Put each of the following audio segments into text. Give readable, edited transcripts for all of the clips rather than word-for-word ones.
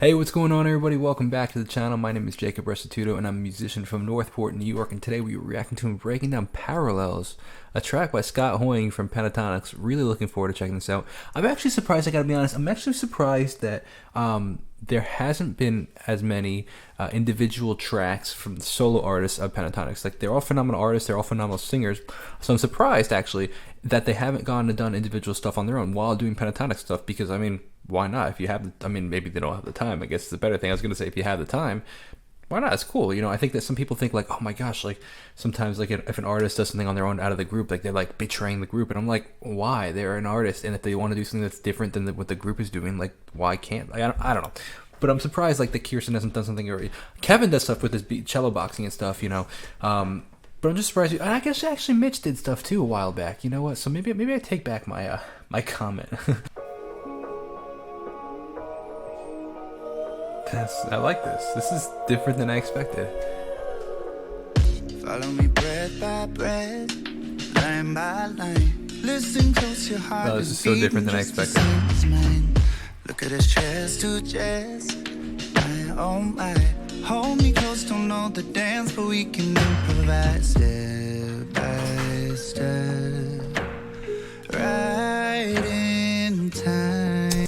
Hey, what's going on, everybody? Welcome back to the channel. My name is Jacob Restituto, and I'm a musician from Northport, New York. And today we are reacting to and breaking down Parallels, a track by Scott Hoying from Pentatonics. Really looking forward to checking this out. I'm actually surprised, I gotta be honest, I'm actually surprised that there hasn't been as many individual tracks from the solo artists of Pentatonics. Like, they're all phenomenal artists, they're all phenomenal singers. So I'm surprised, actually, that they haven't gone and done individual stuff on their own while doing Pentatonic stuff, because, I mean, why not? If you have the, I mean, maybe they don't have the time. I guess it's the better thing. I was going to say, if you have the time, why not? It's cool. You know, I think that some people think like, oh my gosh, like sometimes like if an artist does something on their own out of the group, like they're like betraying the group. And I'm like, why? They're an artist. And if they want to do something that's different than what the group is doing, like why can't, like, I don't know. But I'm surprised like that Kirsten hasn't done something, or Kevin does stuff with his cello boxing and stuff, you know. But I'm just surprised. And I guess actually Mitch did stuff too a while back. You know what? So maybe I take back my my comment. I like this. This is different than I expected. Follow me breath by breath, line by line. Listen close, your heart. No, this is so different than I expected. Look at us chest to chest. Oh my, hold me close, don't know the dance, but we can improvise step by step, right in time.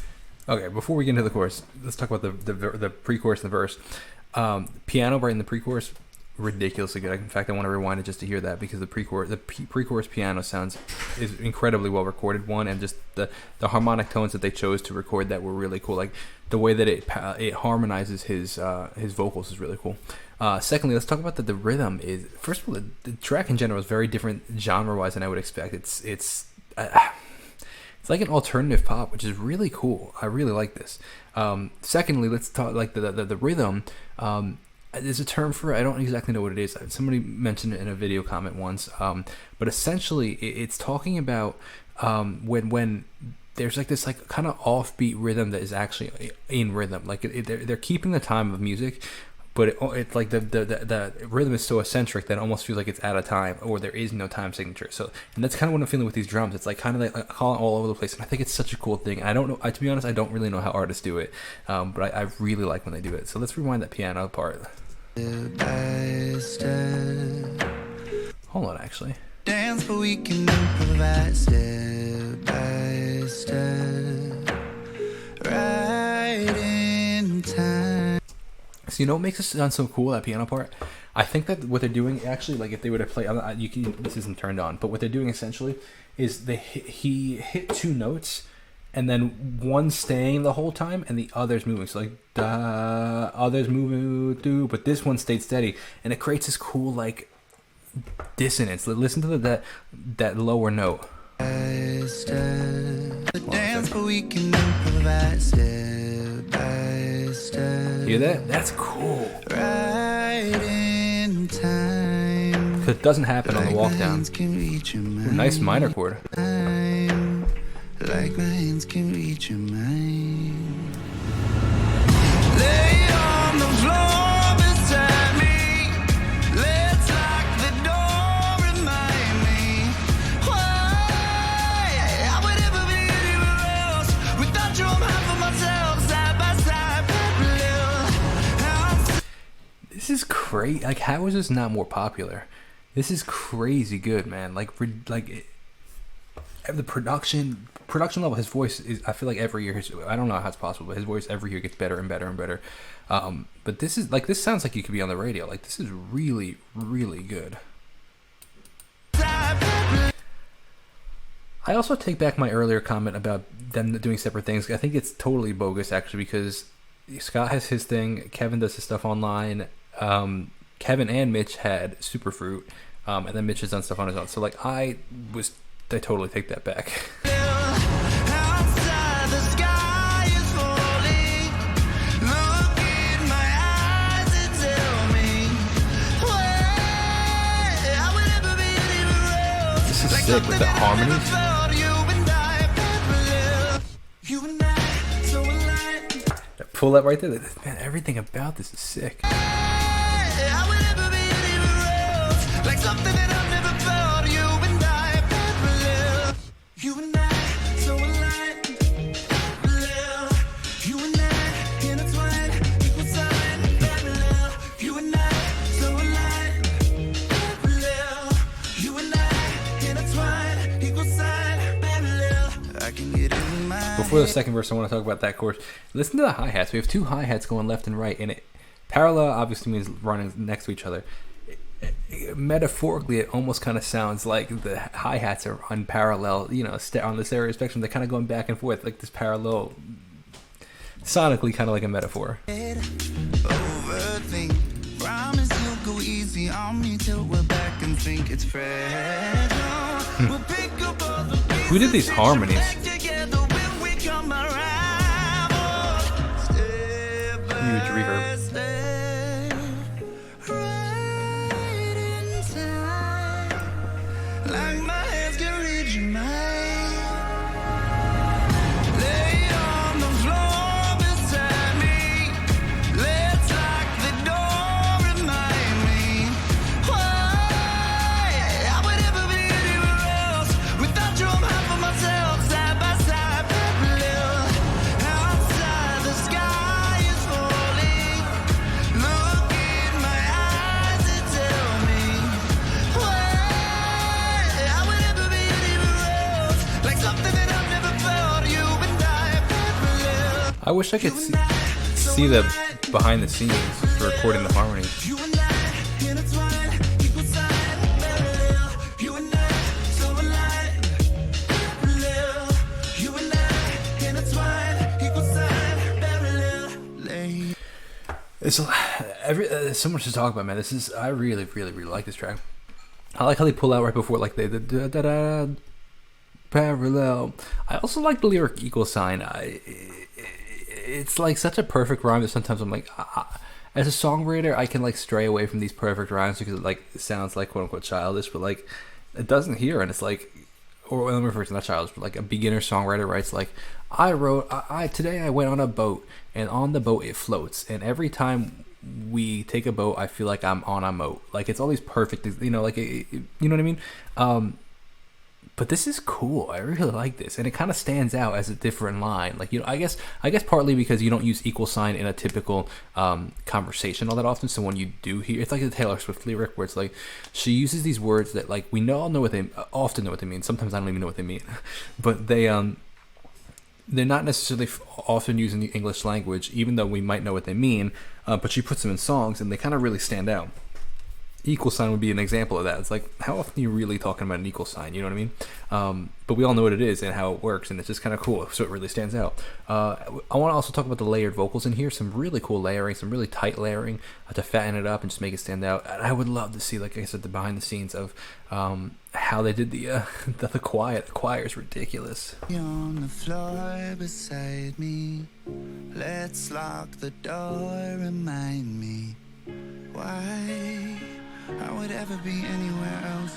Okay, before we get into the chorus, let's talk about the pre-chorus and the verse. Piano right in the pre-chorus, ridiculously good. In fact, I want to rewind it just to hear that, because the pre-chorus piano is incredibly well recorded. One, and just the harmonic tones that they chose to record that were really cool. Like the way that it harmonizes his vocals is really cool. Secondly, let's talk about the rhythm. Is first of all, the track in general is very different genre-wise than I would expect. It's like an alternative pop, which is really cool. I really like this. Secondly, let's talk like the rhythm. There's a term for it. I don't exactly know what it is. Somebody mentioned it in a video comment once. But essentially, it's talking about when there's like this like kind of offbeat rhythm that is actually in rhythm. Like they're keeping the time of music, but it's like the rhythm is so eccentric that it almost feels like it's out of time, or there is no time signature. So, and that's kind of what I'm feeling with these drums. It's like kind of like calling all over the place, and I think it's such a cool thing. I don't know, to be honest, I don't really know how artists do it, but I really like when they do it. So let's rewind that piano part. Hold on, actually. Dance, but we can improvise step by step, right in time. So you know what makes it sound so cool, that piano part? I think that what they're doing, actually, like if they were to play, this isn't turned on, but what they're doing essentially is he hit two notes, and then one staying the whole time, and the other's moving. So like the others moving, but this one stayed steady, and it creates this cool like dissonance. Listen to that lower note. The dance, but we can improvise step by step. Hear that? That's cool. Right in time. Because it doesn't happen on the walk down. Ooh, nice minor chord. Like my hands can reach your mind. Lay on the floor beside me. Let's lock the door, remind me why I would ever be anywhere else without you. I'm half of myself, side by side. This is great. Like, how is this not more popular? This is crazy good, man. Like the production level, his voice is, I feel like every year, I don't know how it's possible, but his voice every year gets better and better and better. But this is like, this sounds like you could be on the radio. Like, this is really, really good. I also take back my earlier comment about them doing separate things. I think it's totally bogus, actually, because Scott has his thing, Kevin does his stuff online, Kevin and Mitch had Superfruit, and then Mitch has done stuff on his own. So like, I totally take that back. This is sick with the harmonies. Pull that right there. Man, everything about this is sick. Like something that I've never felt, you and I, you and I, so alive, you and I, intertwined. before the second verse, I want to talk about that chorus. Listen to the hi-hats. We have two hi-hats going left and right, and it parallel obviously means running next to each other. Metaphorically, it almost kind of sounds like the hi-hats are unparalleled, you know, on the stereo spectrum. They're kind of going back and forth, like this parallel, sonically kind of like a metaphor. Overthink. Promise you'll go easy on me till we're back and think it's fresh. We'll pick up all the Who did these harmonies? together when we come around. Huge reverb. Right in time. Like my hands can read your mind. Lay on the floor beside me. Let's lock the door, remind me why I would ever be anywhere else without you. I'm half of myself, side by side, parallel. Outside the sky is falling. Look in my eyes and tell me why I would ever be anywhere else. Like something that I've never felt. You and I parallel. I wish I could see the behind the scenes for recording the harmony. You and I intertwined, equal side, parallel. You and I so aligned, parallel. You and I intertwined, equal side, parallel. It's so much to talk about, man. I really like this track. I like how they pull out right before, like the da da da parallel. I also like the lyric equal sign. It's like such a perfect rhyme that sometimes I'm like, as a songwriter, I can like stray away from these perfect rhymes because it sounds like quote unquote childish, but like it doesn't here, and it's like, or let me refer to not childish, but like a beginner songwriter writes like, today I went on a boat, and on the boat it floats, and every time we take a boat, I feel like I'm on a moat. Like it's all these perfect, you know, like you know what I mean. But this is cool. I really like this, and it kind of stands out as a different line. Like, you know, I guess partly because you don't use equal sign in a typical conversation all that often. So when you do hear, it's like the Taylor Swift lyric where it's like she uses these words that like we all know what they often know what they mean. Sometimes I don't even know what they mean, but they're not necessarily often using the English language, even though we might know what they mean. But she puts them in songs, and they kind of really stand out. Equal sign would be an example of that. It's like, how often are you really talking about an equal sign? You know what I mean? But we all know what it is and how it works, and it's just kind of cool, so it really stands out. I want to also talk about the layered vocals in here. Some really cool layering, some really tight layering to fatten it up and just make it stand out. And I would love to see, like I said, the behind the scenes of how they did the choir. The choir is ridiculous. On the floor beside me. Let's lock the door, remind me why I would ever be anywhere else.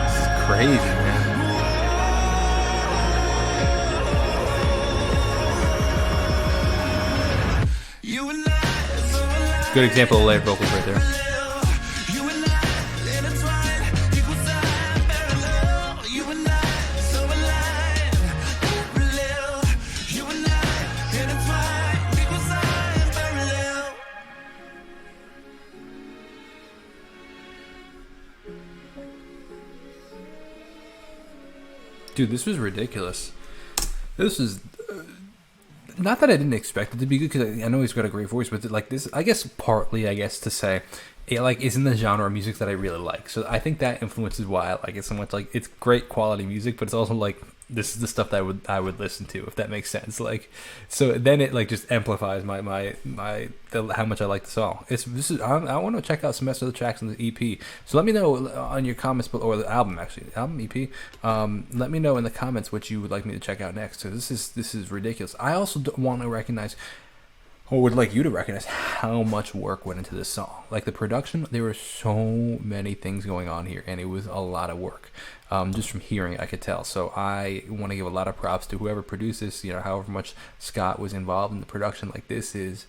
It's crazy, man. You and I, so alive. Good example of layered vocals right there. You and I, intertwined, equal side, parallel. You and I, so alive, parallel. You and I, intertwined, equal side, parallel. Dude, this was ridiculous. This is not that I didn't expect it to be good, because I know he's got a great voice, but like this, I guess partly, to say, it like is in the genre of music that I really like. So I think that influences why I like it so much. Like it's great quality music, but it's also like this is the stuff that I would listen to, if that makes sense. Like, so then it like just amplifies how much I like the song. I want to check out some rest of the tracks on the EP. So let me know on your comments, or the album EP. Let me know in the comments what you would like me to check out next. So this is ridiculous. I also want to recognize, or would like you to recognize, how much work went into this song. Like the production, there were so many things going on here, and it was a lot of work. Just from hearing it, I could tell. So I want to give a lot of props to whoever produced this, however much Scott was involved in the production. Like this is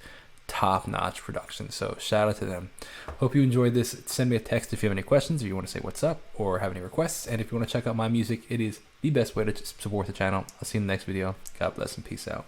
top-notch production, so shout out to them. Hope you enjoyed this. Send me a text if you have any questions, or you want to say what's up, or have any requests. And if you want to check out my music, it is the best way to support the channel. I'll see you in the next video. God bless and peace out.